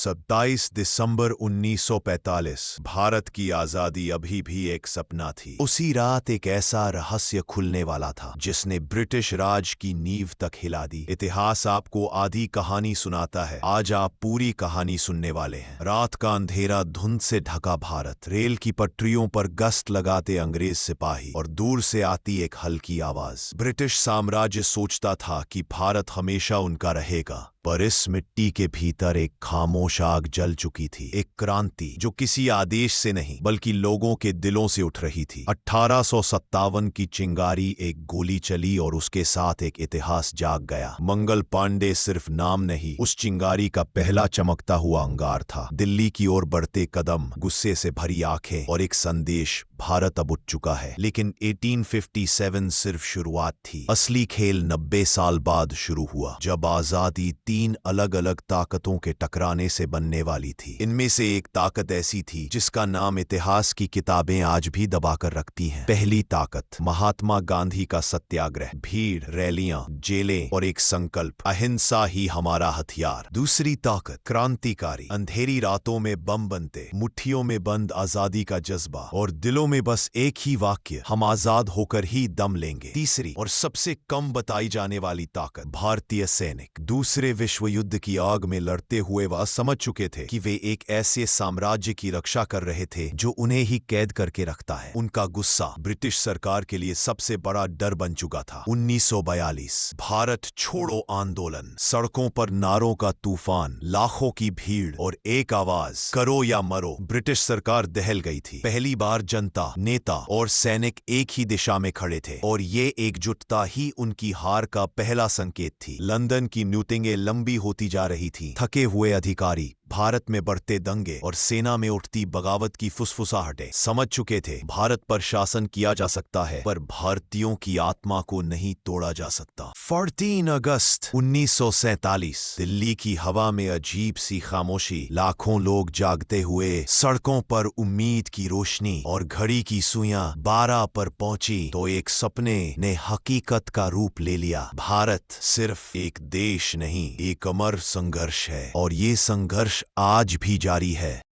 27 दिसंबर 1945 भारत की आजादी अभी भी एक सपना थी। उसी रात एक ऐसा रहस्य खुलने वाला था जिसने ब्रिटिश राज की नींव तक हिला दी। इतिहास आपको आधी कहानी सुनाता है, आज आप पूरी कहानी सुनने वाले हैं। रात का अंधेरा, धुंध से ढका भारत, रेल की पटरियों पर गश्त लगाते अंग्रेज सिपाही और दूर से आती एक हल्की आवाज। ब्रिटिश साम्राज्य सोचता था कि भारत हमेशा उनका रहेगा, पर इस मिट्टी के भीतर एक खामोश आग जल चुकी थी। एक क्रांति जो किसी आदेश से नहीं बल्कि लोगों के दिलों से उठ रही थी। 1857 की चिंगारी, एक गोली चली और उसके साथ एक इतिहास जाग गया। मंगल पांडे सिर्फ नाम नहीं, उस चिंगारी का पहला चमकता हुआ अंगार था। दिल्ली की ओर बढ़ते कदम, गुस्से से भरी आंखें और एक संदेश, भारत अब उठ चुका है। लेकिन 1857 सिर्फ शुरुआत थी। असली खेल 90 साल बाद शुरू हुआ, जब आजादी 3 अलग अलग ताकतों के टकराने से बनने वाली थी। इनमें से एक ताकत ऐसी थी जिसका नाम इतिहास की किताबें आज भी दबाकर रखती हैं। पहली ताकत, महात्मा गांधी का सत्याग्रह, भीड़, रैलियां, जेलें और एक संकल्प, अहिंसा ही हमारा हथियार। दूसरी ताकत, क्रांतिकारी, अंधेरी रातों में बम बनते, मुट्ठियों में बंद आजादी का जज्बा और दिलों में बस एक ही वाक्य, हम आजाद होकर ही दम लेंगे। तीसरी और सबसे कम बताई जाने वाली ताकत, भारतीय सैनिक। दूसरे विश्व युद्ध की आग में लड़ते हुए वह समझ चुके थे कि वे एक ऐसे साम्राज्य की रक्षा कर रहे थे जो उन्हें ही कैद करके रखता है। उनका गुस्सा ब्रिटिश सरकार के लिए सबसे बड़ा डर बन चुका था। 1942 भारत छोड़ो आंदोलन, सड़कों पर नारों का तूफान, लाखों की भीड़ और एक आवाज, करो या मरो। ब्रिटिश सरकार दहल गई थी। पहली बार जनता, नेता और सैनिक एक ही दिशा में खड़े थे और ये एकजुटता ही उनकी हार का पहला संकेत थी। लंदन की मीटिंगें लंबी होती जा रही थी। थके हुए अधिकारी, भारत में बढ़ते दंगे और सेना में उठती बगावत की फुसफुसाहटें समझ चुके थे भारत पर शासन किया जा सकता है, पर भारतीयों की आत्मा को नहीं तोड़ा जा सकता। 14 अगस्त 1947 दिल्ली की हवा में अजीब सी खामोशी। लाखों लोग जागते हुए सड़कों पर उम्मीद की रोशनी और घड़ी की सुइयां 12 पर पहुंची तो एक सपने ने हकीकत का रूप ले लिया। भारत सिर्फ एक देश नहीं, एक अमर संघर्ष है और ये संघर्ष आज भी जारी है।